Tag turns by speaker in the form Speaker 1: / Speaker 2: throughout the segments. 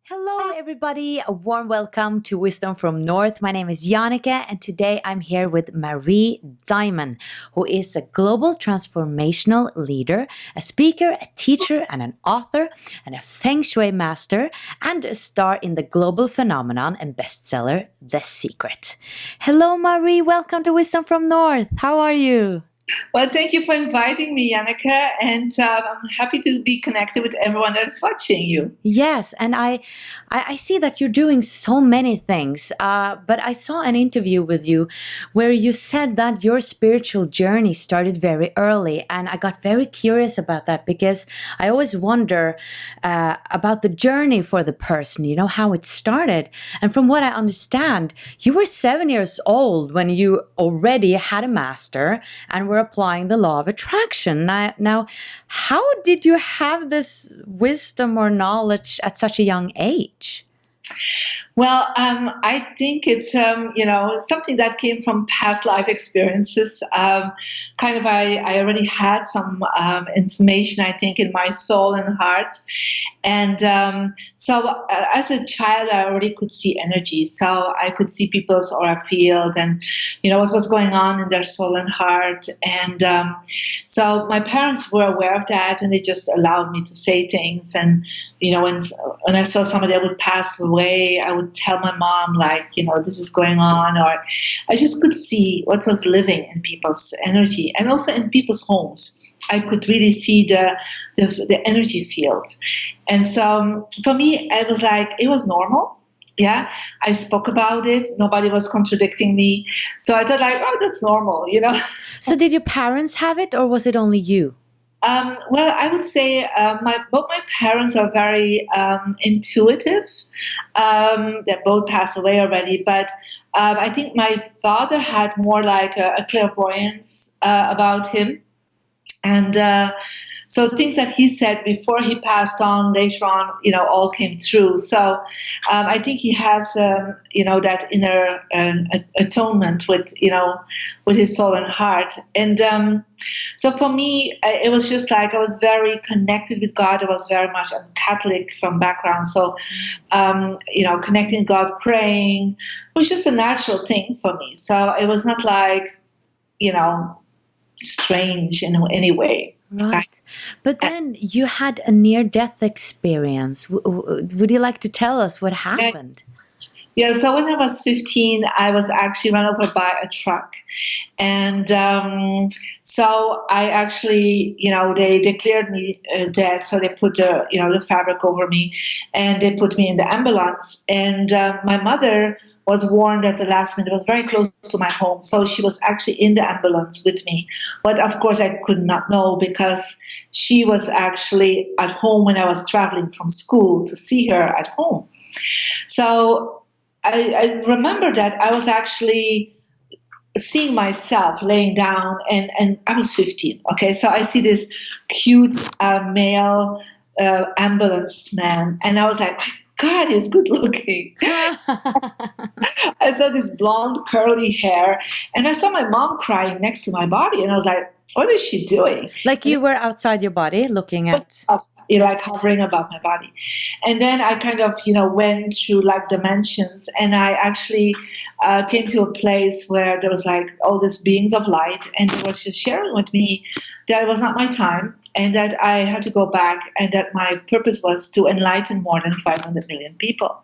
Speaker 1: Hello, everybody. A warm welcome to Wisdom from North. My name is Jannecke, and today I'm here with Marie Diamond, who is a global transformational leader, a speaker, a teacher, and an author, and a Feng Shui master, and a star in the global phenomenon and bestseller, The Secret. Hello, Marie. Welcome to Wisdom from North. How are you?
Speaker 2: Well, thank you for inviting me, Jannecke, and I'm happy to be connected with everyone that is watching you.
Speaker 1: Yes, and I see that you're doing so many things. But I saw an interview with you where you said that your spiritual journey started very early, and I got very curious about that because I always wonder about the journey for the person. You know how it started, and from what I understand, you were 7 years old when you already had a master and were applying the law of attraction. Now, how did you have this wisdom or knowledge at such a young age?
Speaker 2: Well, I think it's something that came from past life experiences. I already had some information, I think, in my soul and heart, and as a child, I already could see energy. So I could see people's aura field, and what was going on in their soul and heart. And so my parents were aware of that, and they just allowed me to say things. And when I saw somebody that would pass away, I would tell my mom, like, this is going on, or I just could see what was living in people's energy and also in people's homes. I could really see the energy fields. And so for me, I was like, it was normal. Yeah, I spoke about it. Nobody was contradicting me. So I thought, like, oh, that's normal,
Speaker 1: So did your parents have it, or was it only you?
Speaker 2: Well, I would say both my parents are very intuitive. They both passed away already, but I think my father had more like a clairvoyance about him. And so things that he said before he passed on, later on, all came true. So I think he has, that inner atonement with his soul and heart. And so for me, it was just like I was very connected with God. I was very much a Catholic from background. So, connecting to God, praying was just a natural thing for me. So it was not like, strange in any way.
Speaker 1: Right. But then you had a near-death experience. Would you like to tell us what happened?
Speaker 2: Yeah, so when I was 15, I was actually run over by a truck. And so I actually, they declared me dead. So they put the fabric over me and they put me in the ambulance. And my mother was warned at the last minute. It was very close to my home. So she was actually in the ambulance with me. But of course, I could not know because she was actually at home when I was traveling from school to see her at home. So I remember that I was actually seeing myself laying down, and I was 15. Okay, so I see this cute male ambulance man, and I was like, my God, he's good looking. I saw this blonde curly hair, and I saw my mom crying next to my body, and I was like, what is she doing?
Speaker 1: Like you were outside your body looking at...
Speaker 2: like hovering above my body. And then I kind of, went through like dimensions, and I actually came to a place where there was like all these beings of light, and they were just sharing with me that it was not my time, and that I had to go back, and that my purpose was to enlighten more than 500 million people.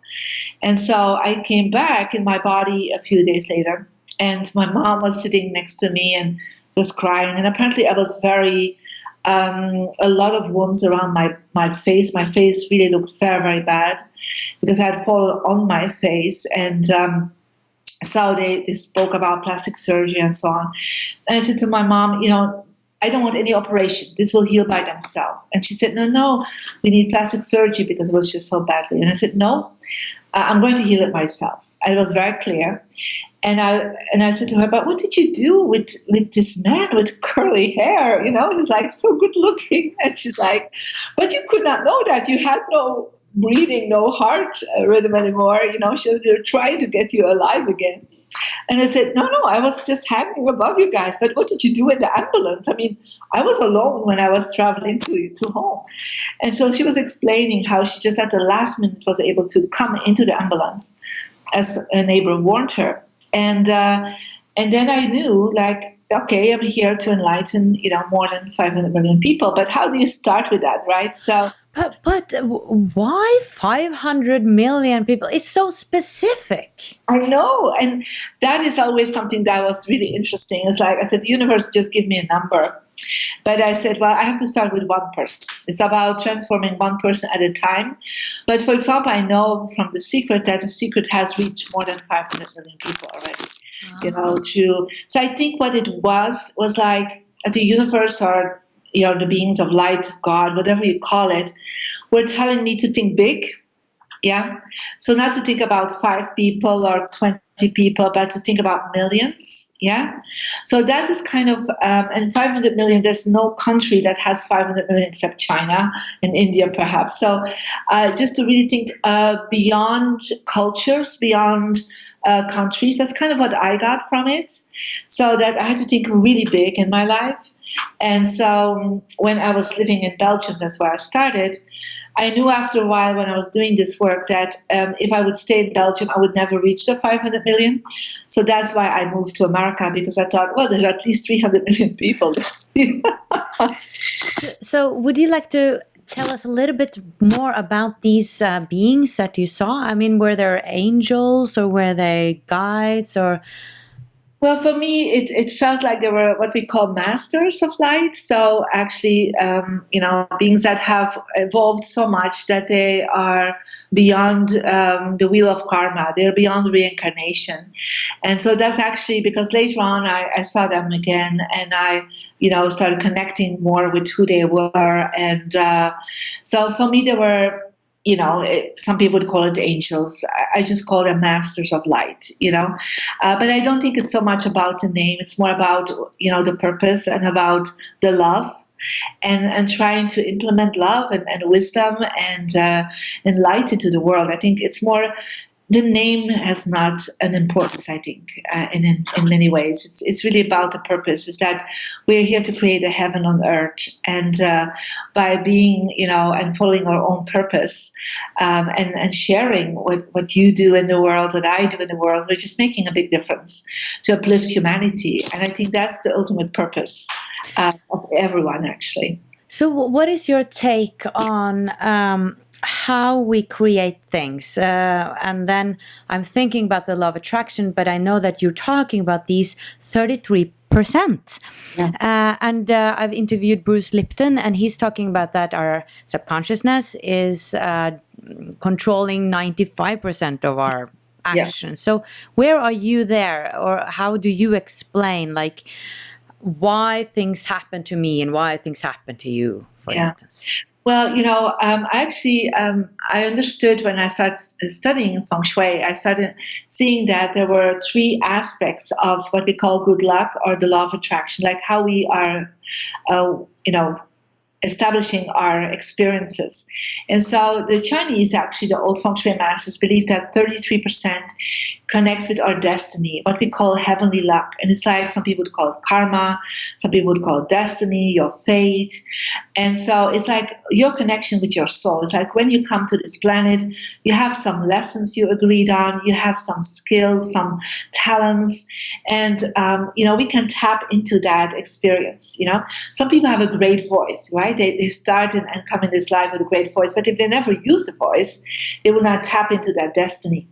Speaker 2: And so I came back in my body a few days later, and my mom was sitting next to me and was crying, and apparently I was very a lot of wounds around my face. My face really looked very, very bad because I had fallen on my face. And so they spoke about plastic surgery and so on. And I said to my mom, I don't want any operation. This will heal by themselves. And she said, no, we need plastic surgery because it was just so badly. And I said, no, I'm going to heal it myself. And it was very clear. And I said to her, but what did you do with this man with curly hair? He was like so good looking. And she's like, but you could not know that. You had no breathing, no heart rhythm anymore. They're trying to get you alive again. And I said, no, I was just hanging above you guys. But what did you do in the ambulance? I mean, I was alone when I was traveling to home. And so she was explaining how she just at the last minute was able to come into the ambulance as a neighbor warned her. And then I knew, like, okay, I'm here to enlighten, more than 500 million people. But how do you start with that, right? So,
Speaker 1: but why 500 million people? It's so specific.
Speaker 2: I know, and that is always something that was really interesting. It's like I said, the universe just give me a number. But I said, well, I have to start with one person. It's about transforming one person at a time. But for example, I know from The Secret that The Secret has reached more than 500 million people already. So I think what it was like the universe or the beings of light, God, whatever you call it, were telling me to think big. Yeah. So not to think about 5 people or 20 people, but to think about millions. Yeah. So that is kind of, and 500 million, there's no country that has 500 million except China and India, perhaps. So just to really think beyond cultures, beyond countries, that's kind of what I got from it. So that I had to think really big in my life. And so when I was living in Belgium, that's where I started, I knew after a while when I was doing this work that if I would stay in Belgium, I would never reach the 500 million. So that's why I moved to America, because I thought, well, there's at least 300 million people.
Speaker 1: So would you like to tell us a little bit more about these beings that you saw? I mean, were there angels or were they guides or...
Speaker 2: Well, for me, it felt like they were what we call masters of light. So actually, beings that have evolved so much that they are beyond the wheel of karma. They're beyond reincarnation. And so that's actually because later on I saw them again and I, started connecting more with who they were. And so for me, they were, some people would call it angels. I just call them masters of light, But I don't think it's so much about the name. It's more about, the purpose and about the love and trying to implement love and wisdom and light into the world. I think it's more... The name has not an importance, I think, in many ways. It's really about the purpose, is that we're here to create a heaven on earth. And by being, and following our own purpose and sharing what you do in the world, what I do in the world, we're just making a big difference to uplift humanity. And I think that's the ultimate purpose of everyone, actually.
Speaker 1: So what is your take on... how we create things, and then I'm thinking about the law of attraction, but I know that you're talking about these 33%. Yeah. And I've interviewed Bruce Lipton, and he's talking about that our subconsciousness is controlling 95% of our actions. Yeah. So where are you there, or how do you explain, like, why things happen to me and why things happen to you, for instance?
Speaker 2: Well, I understood when I started studying Feng Shui, I started seeing that there were 3 aspects of what we call good luck or the law of attraction, like how we are, establishing our experiences. And so the Chinese, actually, the old Feng Shui masters, believe that 33% connects with our destiny, what we call heavenly luck. And it's like some people would call it karma, some people would call it destiny, your fate. And so it's like your connection with your soul. It's like when you come to this planet, you have some lessons you agreed on, you have some skills, some talents, and we can tap into that experience. Some people have a great voice, right? They start and come in this life with a great voice, but if they never use the voice, they will not tap into that destiny.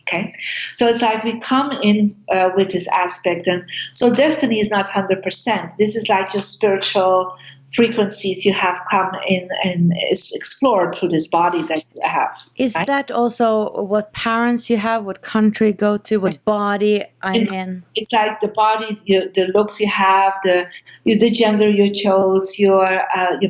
Speaker 2: Okay, so it's like we come in with this aspect, and so destiny is not 100%. This is like your spiritual frequencies you have come in and explored through this body that you have.
Speaker 1: Is right? That also what parents you have, what country you go to, what body I'm in?
Speaker 2: It's like the body, the looks you have, the gender you chose, your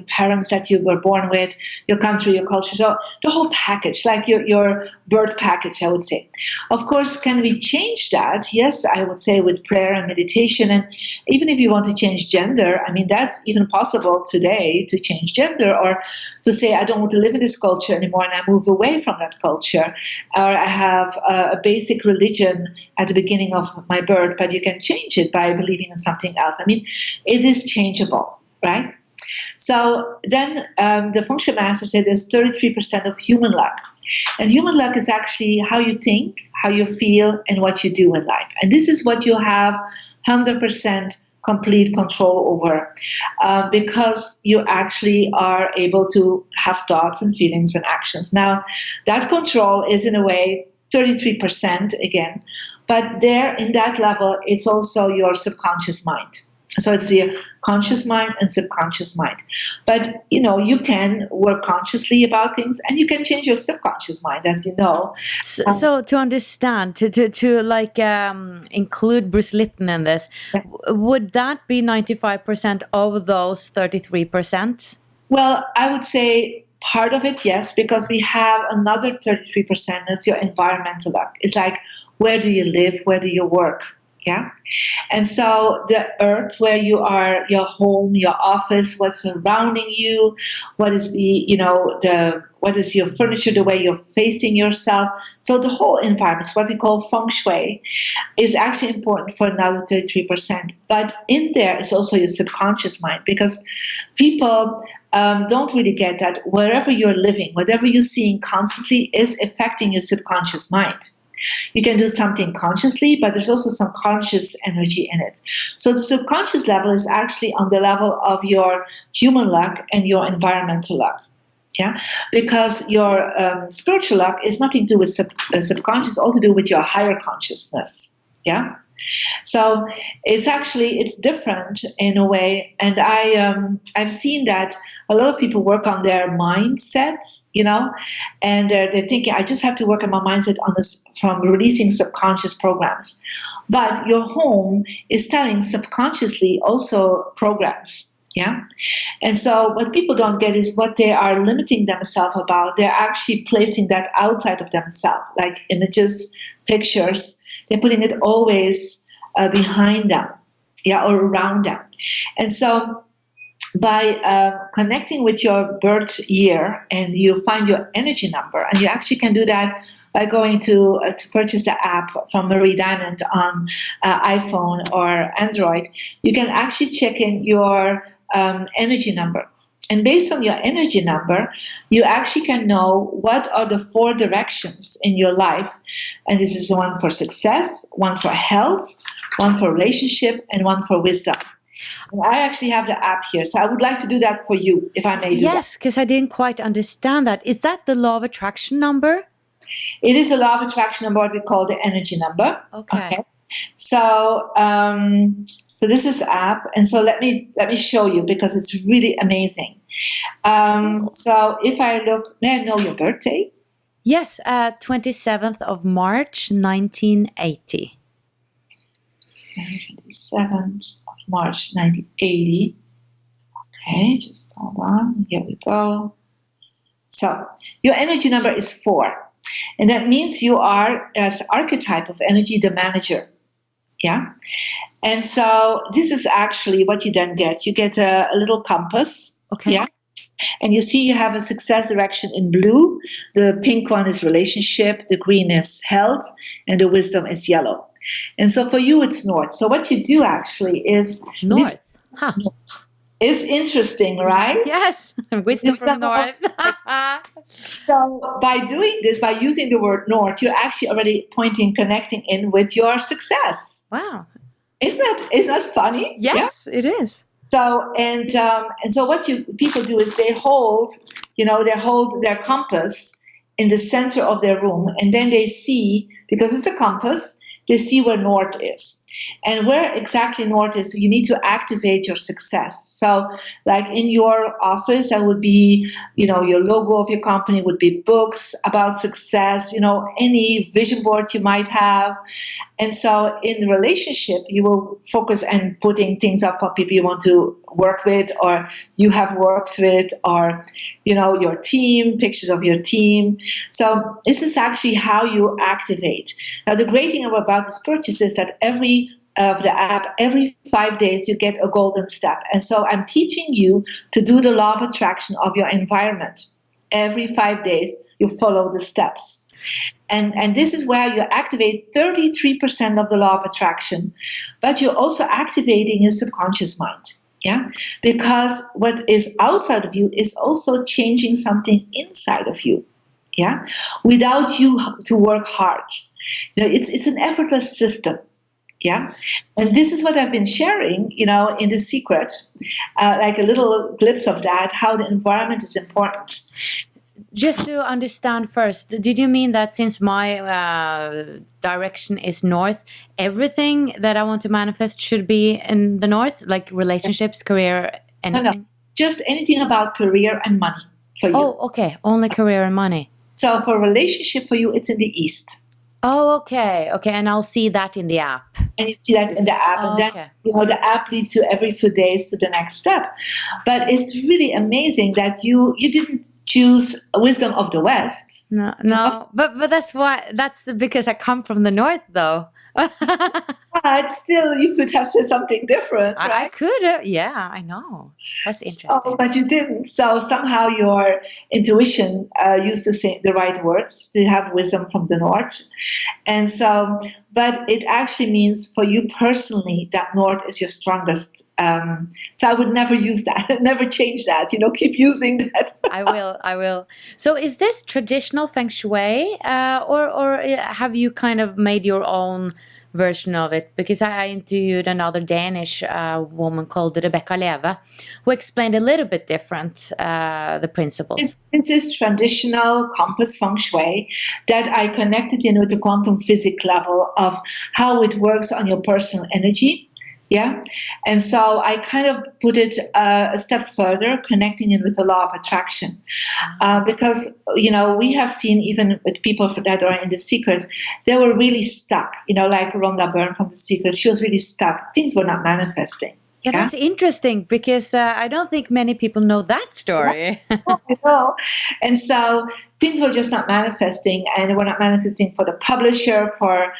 Speaker 2: parents that you were born with, your country, your culture. So the whole package, like your birth package, I would say. Of course, can we change that? Yes, I would say with prayer and meditation. And even if you want to change gender, I mean, that's even possible. possible today to change gender, or to say I don't want to live in this culture anymore and I move away from that culture, or I have a basic religion at the beginning of my birth, but you can change it by believing in something else. I mean, it is changeable, right? So then the Feng Shui master said there's 33% of human luck. And human luck is actually how you think, how you feel, and what you do in life. And this is what you have 100% complete control over, because you actually are able to have thoughts and feelings and actions. Now, that control is in a way 33% again, but there in that level, it's also your subconscious mind. So it's the conscious mind and subconscious mind. But, you can work consciously about things, and you can change your subconscious mind, as you know.
Speaker 1: So to understand, to like include Bruce Lipton in this, would that be 95% of those 33%?
Speaker 2: Well, I would say part of it, yes, because we have another 33% that's your environmental luck. It's like, where do you live? Where do you work? Yeah. And so the earth where you are, your home, your office, what's surrounding you, what is what is your furniture, the way you're facing yourself. So the whole environment, what we call Feng Shui, is actually important for another 33%. But in there is also your subconscious mind, because people don't really get that wherever you're living, whatever you're seeing constantly is affecting your subconscious mind. You can do something consciously, but there's also some conscious energy in it. So the subconscious level is actually on the level of your human luck and your environmental luck. Yeah, because your spiritual luck is nothing to do with subconscious, all to do with your higher consciousness. Yeah. So it's different in a way, and I've seen that a lot of people work on their mindsets, and they're thinking, I just have to work on my mindset on this from releasing subconscious programs. But your home is telling subconsciously also programs. Yeah. And so what people don't get is what they are limiting themselves about. They're actually placing that outside of themselves, like images, pictures. They're putting it always behind them, or around them. And so by connecting with your birth year, and you find your energy number, and you actually can do that by going to purchase the app from Marie Diamond on iPhone or Android. You can actually check in your energy number. And based on your energy number, you actually can know what are the 4 directions in your life. And this is one for success, one for health, one for relationship, and one for wisdom. And I actually have the app here. So I would like to do that for you, if I may do that.
Speaker 1: Yes, because I didn't quite understand that. Is that the law of attraction number?
Speaker 2: It is a law of attraction number, what we call the energy number.
Speaker 1: Okay.
Speaker 2: So so this is app, and so let me show you, because it's really amazing. So if I look, may I know your birthday?
Speaker 1: Yes, 27th of March, 1980.
Speaker 2: 27th of March, 1980. Okay, just hold on. Here we go. So your energy number is 4. And that means you are, as archetype of energy, the manager. Yeah. And so this is actually what you then get. You get a little compass.
Speaker 1: Okay.
Speaker 2: Yeah. And you see you have a success direction in blue. The pink one is relationship. The green is health. And the wisdom is yellow. And so for you, it's north. So what you do actually is
Speaker 1: north.
Speaker 2: North. It's interesting, right?
Speaker 1: Yes, wisdom from north.
Speaker 2: So by doing this, by using the word north, you're actually already connecting in with your success.
Speaker 1: Wow.
Speaker 2: Isn't that funny?
Speaker 1: Yes, yeah? It is.
Speaker 2: So and so what people do is they hold their compass in the center of their room, and then they see, because it's a compass, they see where north is. And where exactly north is, you need to activate your success. So like in your office, that would be, your logo of your company would be books about success, any vision board you might have. And so in the relationship, you will focus on putting things up for people you want to work with, or you have worked with, or, your team, pictures of your team. So this is actually how you activate. Now, the great thing about this purchase is that every of the app, every 5 days you get a golden step. And so I'm teaching you to do the law of attraction of your environment. Every 5 days you follow the steps. And this is where you activate 33% of the law of attraction, but you're also activating your subconscious mind. Yeah, because what is outside of you is also changing something inside of you. Yeah, without you to work hard. It's an effortless system. Yeah, and this is what I've been sharing, in The Secret, like a little glimpse of that, how the environment is important.
Speaker 1: Just to understand first, did you mean that since my direction is north, everything that I want to manifest should be in the north, like relationships, career, anything?
Speaker 2: No, just anything about career and money for you.
Speaker 1: Oh, okay, only career and money.
Speaker 2: So for relationship for you, it's in the east.
Speaker 1: Oh, okay, and I'll see that in the app.
Speaker 2: And you see that in the app, and then the app leads you every few days to the next step. But it's really amazing that you didn't choose wisdom of the West.
Speaker 1: No, but that's because I come from the north, though.
Speaker 2: But still, you could have said something different, right?
Speaker 1: I could have, yeah, I know. That's interesting.
Speaker 2: But you didn't. So somehow your intuition used to say the right words to have wisdom from the north. And so, but it actually means for you personally that north is your strongest. So I would never use that, never change that, keep using that.
Speaker 1: I will. So is this traditional Feng Shui or have you kind of made your own version of it? Because I interviewed another Danish woman called Rebecca Øinæs, who explained a little bit different the principles.
Speaker 2: This is traditional compass Feng Shui that I connected with the quantum physics level of how it works on your personal energy. Yeah. And so I kind of put it a step further, connecting it with the law of attraction. Because, we have seen even with people that are in The Secret, they were really stuck, like Rhonda Byrne from The Secret. She was really stuck. Things were not manifesting.
Speaker 1: Yeah, that's interesting because I don't think many people know that story.
Speaker 2: I know. And so things were just not manifesting, and they were not manifesting for the publisher, for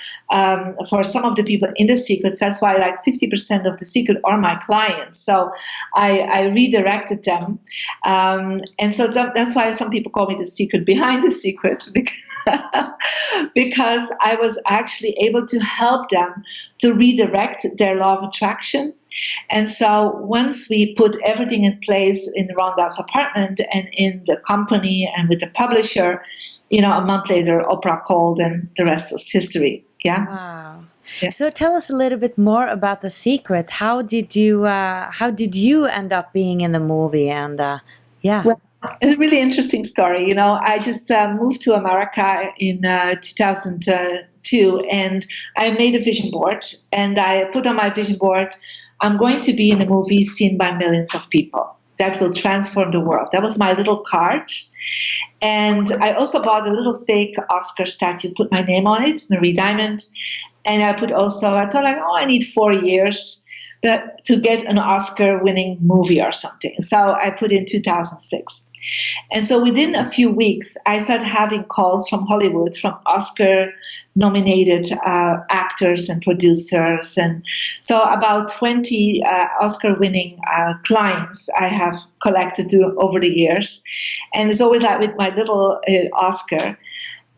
Speaker 2: some of the people in The Secret. That's why like 50% of The Secret are my clients. So I redirected them. And so that's why some people call me The Secret behind The Secret, because I was actually able to help them to redirect their law of attraction. And so once we put everything in place in Rhonda's apartment and in the company and with the publisher, a month later, Oprah called and the rest was history. Yeah.
Speaker 1: Wow. Yeah. So tell us a little bit more about The Secret. How did you end up being in the movie? And
Speaker 2: Well, it's a really interesting story. I just moved to America in 2002, and I made a vision board, and I put on my vision board, I'm going to be in a movie seen by millions of people that will transform the world. That was my little card. And I also bought a little fake Oscar statue, put my name on it, Marie Diamond. And I thought I need 4 years to get an Oscar-winning movie or something. So I put in 2006. And so within a few weeks, I started having calls from Hollywood, from Oscar-nominated actors and producers. And so about 20 Oscar-winning clients I have collected over the years. And it's always like with my little Oscar.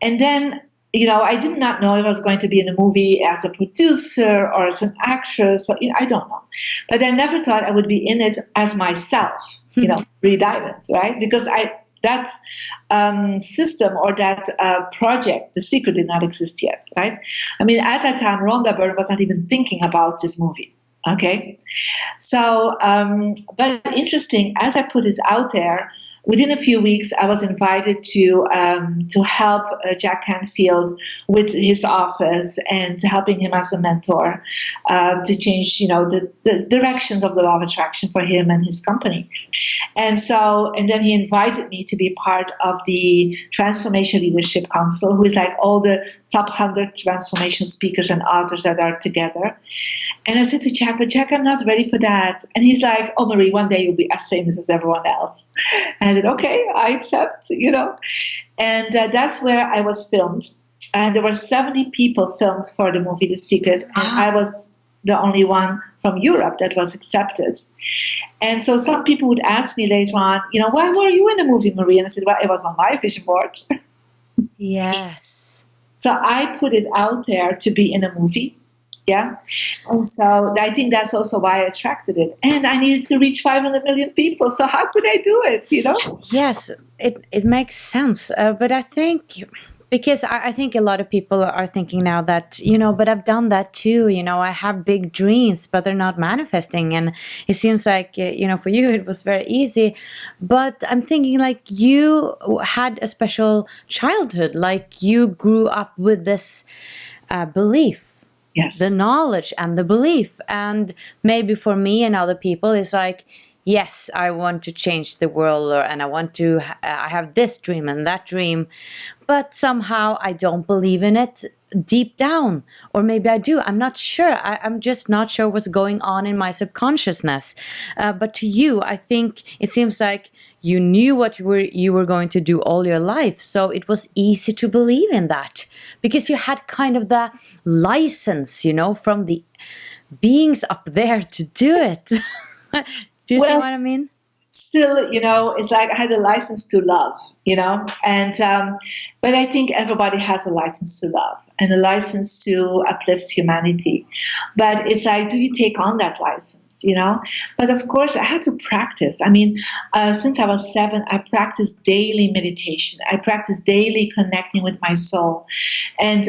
Speaker 2: And then, I did not know if I was going to be in a movie as a producer or as an actress. So, I don't know. But I never thought I would be in it as myself. Marie Diamond, right? Because that system or that project, The Secret, did not exist yet, right? I mean, at that time, Rhonda Byrne was not even thinking about this movie, okay? So, but interesting, as I put this out there, within a few weeks, I was invited to help Jack Canfield with his office and helping him as a mentor to change, the directions of the law of attraction for him and his company. And then he invited me to be part of the Transformation Leadership Council, who is like all the top 100 transformation speakers and authors that are together. And I said to Jack, but Jack, I'm not ready for that. And he's like, oh, Marie, one day you'll be as famous as everyone else. And I said, okay, I accept, And that's where I was filmed. And there were 70 people filmed for the movie The Secret. And I was the only one from Europe that was accepted. And so some people would ask me later on, why were you in the movie, Marie? And I said, well, it was on my vision board.
Speaker 1: Yes.
Speaker 2: So I put it out there to be in a movie. Yeah. And so I think that's also why I attracted it. And I needed to reach 500 million people. So how could I do it,
Speaker 1: Yes, it makes sense. But I think, because I think a lot of people are thinking now that, but I've done that too. I have big dreams, but they're not manifesting. And it seems like, for you, it was very easy. But I'm thinking like you had a special childhood, like you grew up with this belief.
Speaker 2: Yes.
Speaker 1: The knowledge and the belief. And maybe for me and other people, it's like, yes, I want to change the world, and I want to, I have this dream and that dream, but somehow I don't believe in it deep down. Or maybe I do. I'm not sure. I'm just not sure what's going on in my subconsciousness. But to you, I think it seems like you knew what you were going to do all your life. So it was easy to believe in that because you had kind of the license, from the beings up there to do it. Do you see what I mean?
Speaker 2: Still, it's like I had a license to love, and but I think everybody has a license to love and a license to uplift humanity. But it's like, do you take on that license, But of course, I had to practice. I mean, since I was 7, I practiced daily meditation. I practiced daily connecting with my soul. And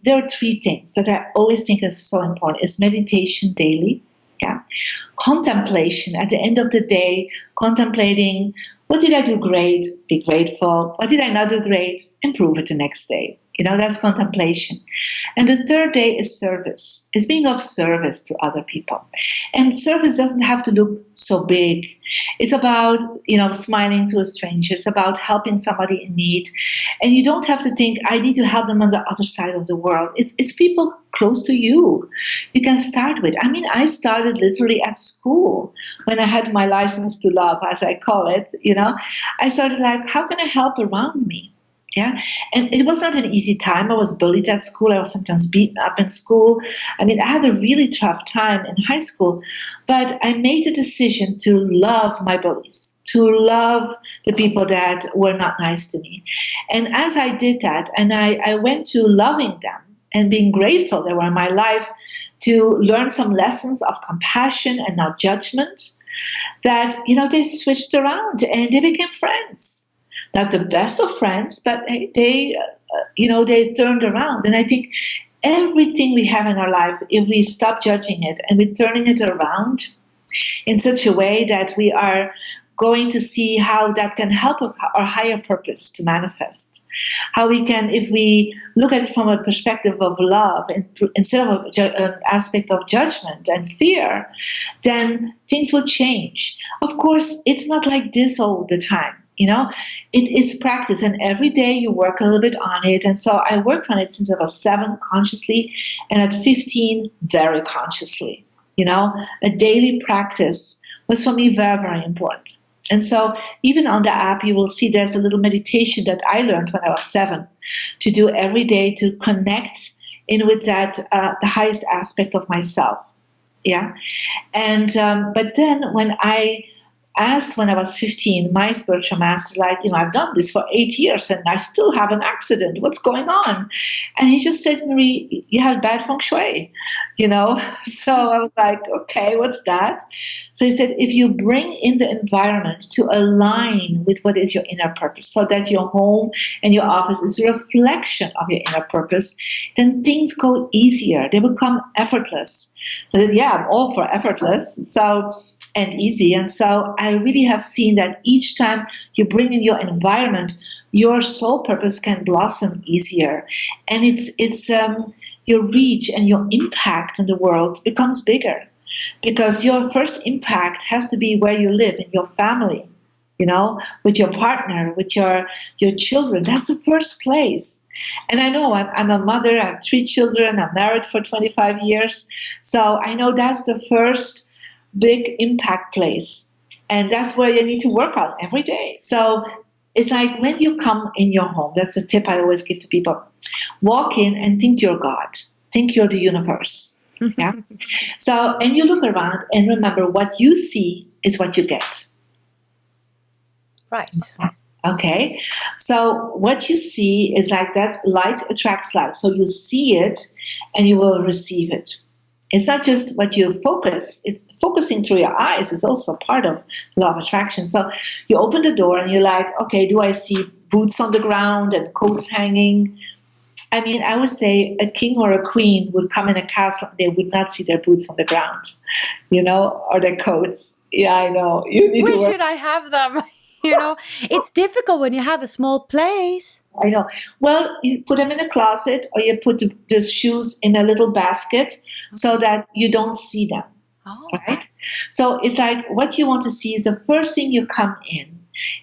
Speaker 2: there are 3 things that I always think is so important. Is meditation daily. Yeah. Contemplation at the end of the day, contemplating, what did I do great? Be grateful. What did I not do great? Improve it the next day. That's contemplation. And the 3rd day is service. It's being of service to other people. And service doesn't have to look so big. It's about, smiling to a stranger. It's about helping somebody in need. And you don't have to think, I need to help them on the other side of the world. It's people close to you. You can start with. I mean, I started literally at school when I had my license to love, as I call it. I started like, how can I help around me? Yeah, and it was not an easy time. I was bullied at school. I was sometimes beaten up in school. I mean, I had a really tough time in high school, but I made the decision to love my bullies, to love the people that were not nice to me. And as I did that, and I went to loving them and being grateful they were in my life, to learn some lessons of compassion and not judgment, that, they switched around and they became friends. Not the best of friends, but they turned around. And I think everything we have in our life, if we stop judging it and we're turning it around in such a way that we are going to see how that can help us, our higher purpose to manifest. How we can, if we look at it from a perspective of love instead of an aspect of judgment and fear, then things will change. Of course, it's not like this all the time. It is practice, and every day you work a little bit on it. And so I worked on it since I was 7 consciously, and at 15 very consciously. A daily practice was for me very, very important. And so even on the app, you will see there's a little meditation that I learned when I was 7 to do every day to connect in with that the highest aspect of myself. Yeah, and but then when I asked when I was 15, my spiritual master, like, I've done this for 8 years and I still have an accident. What's going on? And he just said, Marie, you have bad Feng Shui, So I was like, okay, what's that? So he said, if you bring in the environment to align with what is your inner purpose, so that your home and your office is a reflection of your inner purpose, then things go easier. They become effortless. I said, yeah, I'm all for effortless and easy. And so I really have seen that each time you bring in your environment, your soul purpose can blossom easier. And it's your reach and your impact in the world becomes bigger. Because your first impact has to be where you live, in your family, with your partner, with your children. That's the first place. And I know I'm a mother, I have 3 children, I'm married for 25 years. So I know that's the first big impact place. And that's where you need to work on every day. So it's like when you come in your home, that's the tip I always give to people. Walk in and think you're God. Think you're the universe. Yeah. So, and you look around and remember what you see is what you get.
Speaker 1: Right.
Speaker 2: Okay. So what you see is like that like attracts like. So you see it and you will receive it. It's not just what you focus, it's focusing through your eyes is also part of law of attraction. So you open the door and you're like, okay, do I see boots on the ground and coats hanging? I mean, I would say a king or a queen would come in a castle, they would not see their boots on the ground, or their coats. Yeah, I know. You need
Speaker 1: Where
Speaker 2: to work.
Speaker 1: should I have them? It's difficult when you have a small place.
Speaker 2: I know. Well, you put them in a closet or you put the shoes in a little basket so that you don't see them.
Speaker 1: Oh.
Speaker 2: Right? So it's like what you want to see is the first thing you come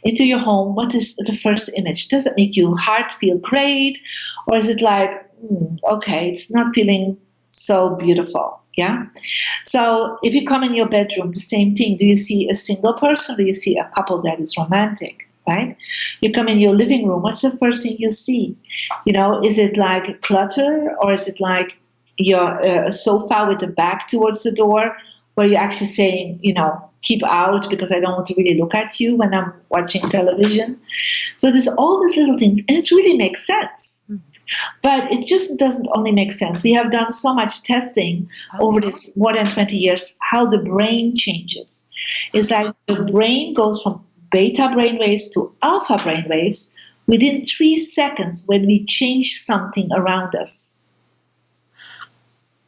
Speaker 2: into your home. What is the first image? Does it make your heart feel great? Or is it like, okay, it's not feeling so beautiful? Yeah. So if you come in your bedroom, the same thing. Do you see a single person or do you see a couple that is romantic? Right? You come in your living room, what's the first thing you see? Is it like clutter or is it like your a sofa with the back towards the door where you're actually saying, keep out because I don't want to really look at you when I'm watching television. So there's all these little things and it really makes sense. But it just doesn't only make sense. We have done so much testing over this more than 20 years, how the brain changes. It's like the brain goes from beta brainwaves to alpha brainwaves within 3 seconds when we change something around us.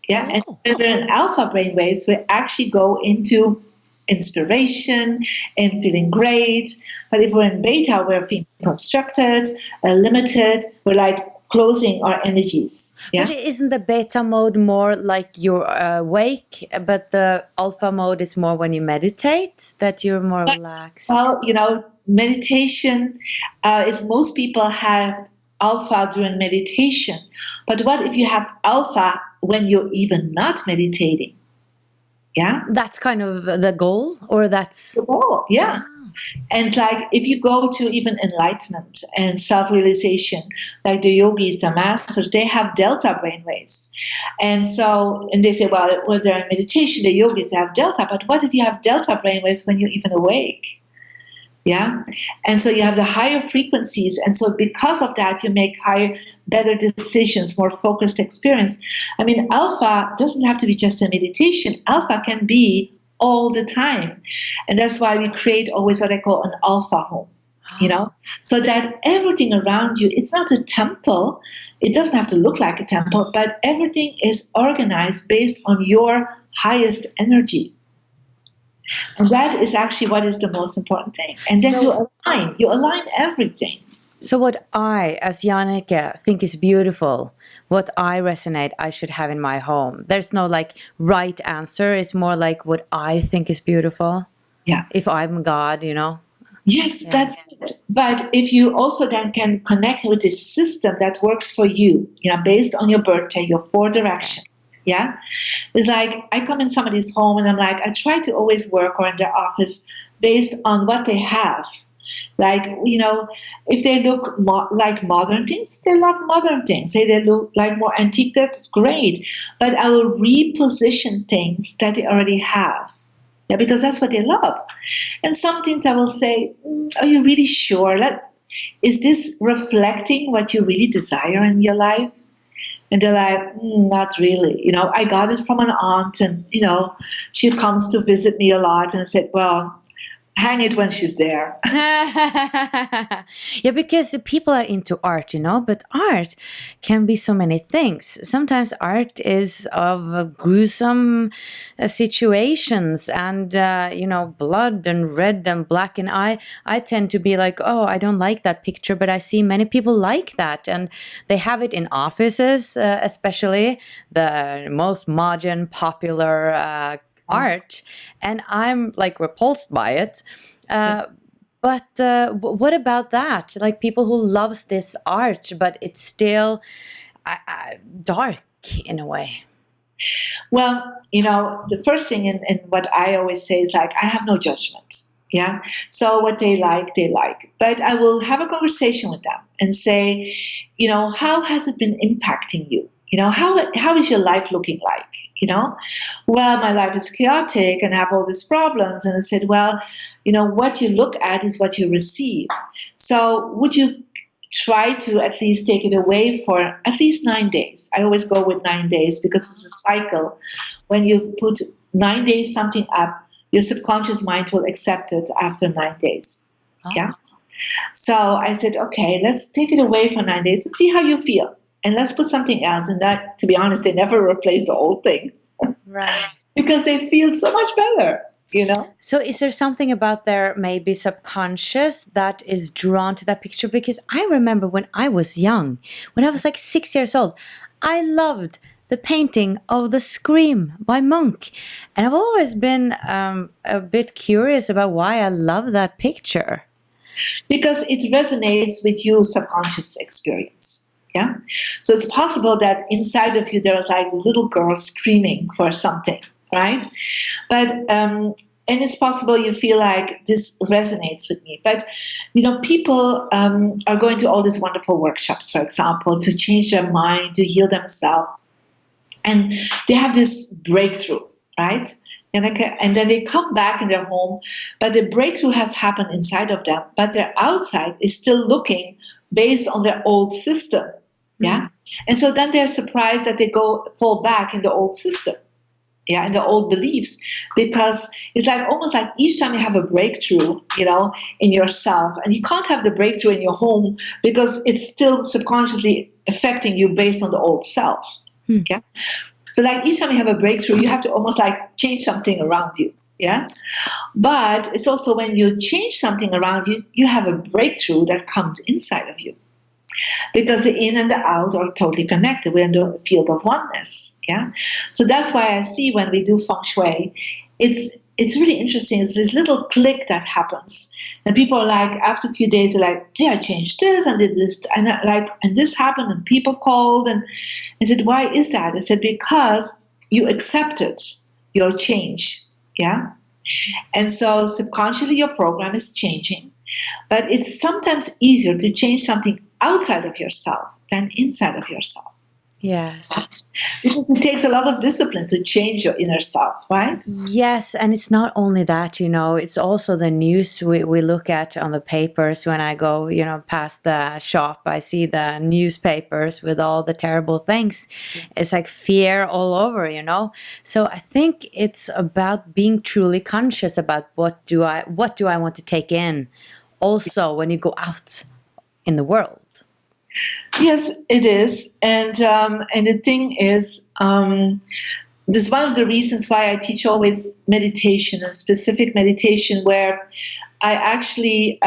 Speaker 2: Yeah, and when we're in alpha brainwaves, we actually go into inspiration and feeling great. But if we're in beta, we're feeling constructed, limited. We're like closing our energies. Yeah?
Speaker 1: But isn't the beta mode more like you're awake, but the alpha mode is more when you meditate, that you're more relaxed?
Speaker 2: Well, meditation is most people have alpha during meditation. But what if you have alpha when you're even not meditating? Yeah?
Speaker 1: That's kind of the goal, or that's
Speaker 2: the goal, yeah. And like if you go to even enlightenment and self-realization, like the yogis, the masters, they have delta brainwaves. And they say, well, when they're in meditation, the yogis have delta, but what if you have delta brainwaves when you're even awake? Yeah. And so you have the higher frequencies. And so because of that, you make better decisions, more focused experience. I mean, alpha doesn't have to be just a meditation. Alpha can be all the time. And that's why we create always what I call an alpha home, so that everything around you, it's not a temple. It doesn't have to look like a temple, but everything is organized based on your highest energy. And that is actually what is the most important thing. And then you align everything.
Speaker 1: So what I, as Jannecke, think is beautiful, what I resonate, I should have in my home. There's no like right answer. It's more like what I think is beautiful.
Speaker 2: Yeah.
Speaker 1: If I'm God,
Speaker 2: Yes, that's it. But if you also then can connect with this system that works for you, based on your birthday, your 4 directions. Yeah. It's like I come in somebody's home and I'm like, I try to always work or in their office based on what they have. Like, if they look like modern things, they love modern things. If they look like more antique, that's great. But I will reposition things that they already have. Yeah, because that's what they love. And some things I will say, are you really sure? Is this reflecting what you really desire in your life? And they're like, not really. I got it from an aunt and, she comes to visit me a lot. And I said, well, hang it when she's there.
Speaker 1: Yeah, because people are into art, but art can be so many things. Sometimes art is of gruesome situations and, blood and red and black. And I tend to be like, oh, I don't like that picture, but I see many people like that. And they have it in offices, especially the most modern, popular art, and I'm like repulsed by it. But what about that? Like people who loves this art, but it's still dark in a way.
Speaker 2: Well, the first thing and what I always say is like, I have no judgment. Yeah. So what they like, they like. But I will have a conversation with them and say, how has it been impacting you? How is your life looking like? you know? Well, my life is chaotic and I have all these problems. And I said, well, you know, what you look at is what you receive. So would you try to at least take it away for at least 9 days? I always go with 9 days because it's a cycle. When you put 9 days something up, your subconscious mind will accept it after 9 days.
Speaker 1: Oh.
Speaker 2: Yeah. So I said, okay, let's take it away for 9 days and see how you feel. And let's put something else. And that, to be honest, they never replace the old thing.
Speaker 1: Right.
Speaker 2: Because they feel so much better, you know?
Speaker 1: So is there something about their maybe subconscious that is drawn to that picture? Because I remember when I was young, when I was like 6 years old, I loved the painting of the Scream by Munch. And I've always been a bit curious about why I love that picture.
Speaker 2: Because it resonates with your subconscious experience. Yeah. So it's possible that inside of you there was like this little girl screaming for something, right? But and it's possible you feel like this resonates with me. But you know, people are going to all these wonderful workshops, for example, to change their mind, to heal themselves, and they have this breakthrough, right? And then they come back in their home, but the breakthrough has happened inside of them, but their outside is still looking based on their old system. Yeah. And so then they're surprised that they fall back in the old system. Yeah, in the old beliefs, because it's like almost like each time you have a breakthrough, you know, in yourself, and you can't have the breakthrough in your home because it's still subconsciously affecting you based on the old self. Yeah. So like each time you have a breakthrough, you have to almost like change something around you. Yeah. But it's also when you change something around you, you have a breakthrough that comes inside of you. Because the in and the out are totally connected. We're in the field of oneness. Yeah. So that's why I see when we do Feng Shui, it's really interesting. It's this little click that happens. And people are like, after a few days, they're like, yeah, I changed this and did this. And and this happened and people called. And I said, why is that? I said, because you accepted your change. Yeah. And so subconsciously your program is changing. But it's sometimes easier to change something outside of yourself than inside of yourself.
Speaker 1: Yes.
Speaker 2: Because it takes a lot of discipline to change your inner self, right?
Speaker 1: Yes, and it's not only that, you know, it's also the news we look at on the papers. When I go, you know, past the shop, I see the newspapers with all the terrible things. It's like fear all over, you know. So I think it's about being truly conscious about what do I want to take in also when you go out in the world.
Speaker 2: Yes, it is, and the thing is, this is one of the reasons why I teach always meditation, a specific meditation, where I actually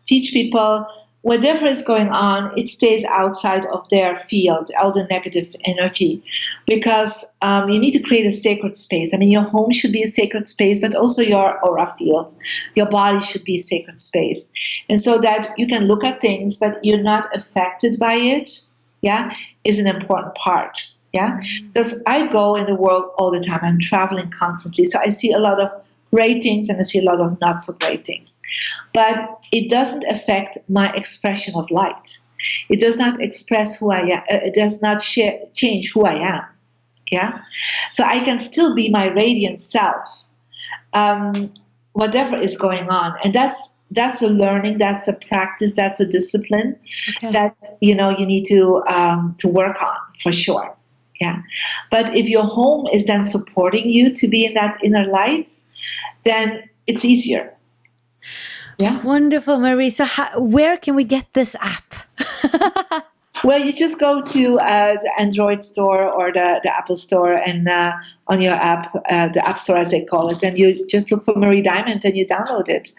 Speaker 2: teach people whatever is going on, it stays outside of their field, all the negative energy, because you need to create a sacred space. I mean, your home should be a sacred space, but also your aura field, your body should be a sacred space. And so that you can look at things, but you're not affected by it, yeah, is an important part, yeah? Because I go in the world all the time, I'm traveling constantly, so I see a lot of great things and I see a lot of not so great things. But it doesn't affect my expression of light. It does not express who I am. It does not change who I am. Yeah? So I can still be my radiant self, whatever is going on. And that's a learning, that's a practice, that's a discipline that, you know, you need to work on for sure. Yeah. But if your home is then supporting you to be in that inner light, then it's easier. Yeah.
Speaker 1: Wonderful, Marie. So where can we get this app?
Speaker 2: Well, you just go to the Android store or the Apple store, and on your app, the App Store as they call it, and you just look for Marie Diamond and you download it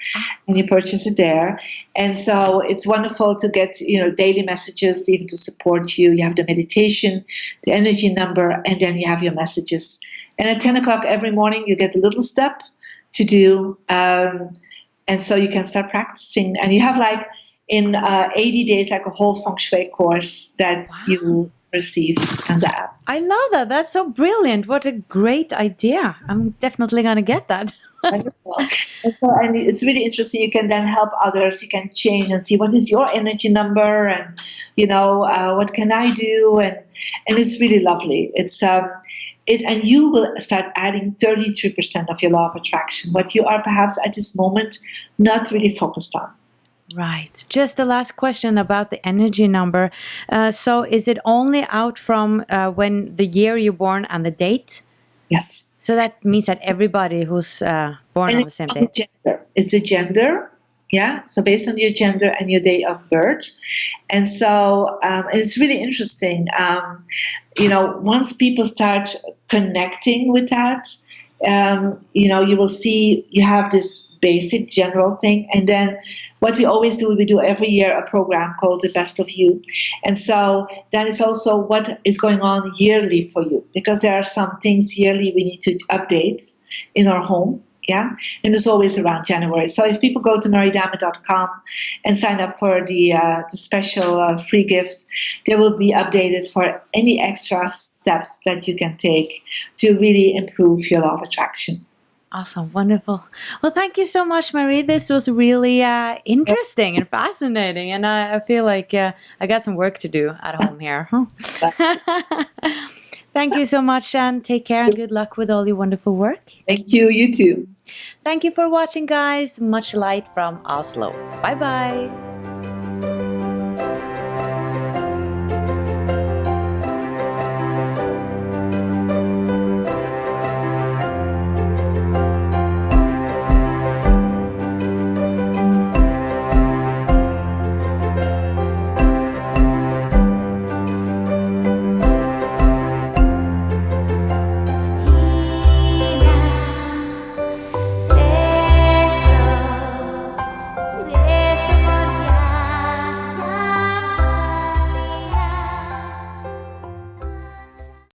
Speaker 2: and you purchase it there. And so it's wonderful to get, you know, daily messages even to support you. You have the meditation, the energy number, and then you have your messages. And at 10 o'clock every morning, you get a little step to do, and so you can start practicing. And you have like in 80 days, like a whole Feng Shui course that you receive on the app.
Speaker 1: I love that. That's so brilliant. What a great idea. I'm definitely going to get that.
Speaker 2: And it's really interesting. You can then help others. You can change and see what is your energy number, and you know what can I do, and it's really lovely. and you will start adding 33% of your law of attraction, what you are perhaps at this moment not really focused on.
Speaker 1: Right. Just the last question about the energy number. So is it only out from when the year you're born and the date?
Speaker 2: Yes.
Speaker 1: So that means that everybody who's born on the same day.
Speaker 2: Gender. It's a gender, yeah. So based on your gender and your day of birth, and so it's really interesting. Once people start connecting with that, you will see you have this basic general thing, and then what we always do, we do every year a program called The Best of You, and so that is also what is going on yearly for you, because there are some things yearly we need to update in our home. Yeah, and it's always around January. So if people go to maridama.com and sign up for the special free gift, they will be updated for any extra steps that you can take to really improve your law of attraction.
Speaker 1: Awesome. Wonderful. Well, thank you so much, Marie. This was really interesting and fascinating. And I feel like I got some work to do at home here. Thank you so much, and take care and good luck with all your wonderful work.
Speaker 2: Thank you. You too.
Speaker 1: Thank you for watching, guys. Much light from Oslo. Bye-bye.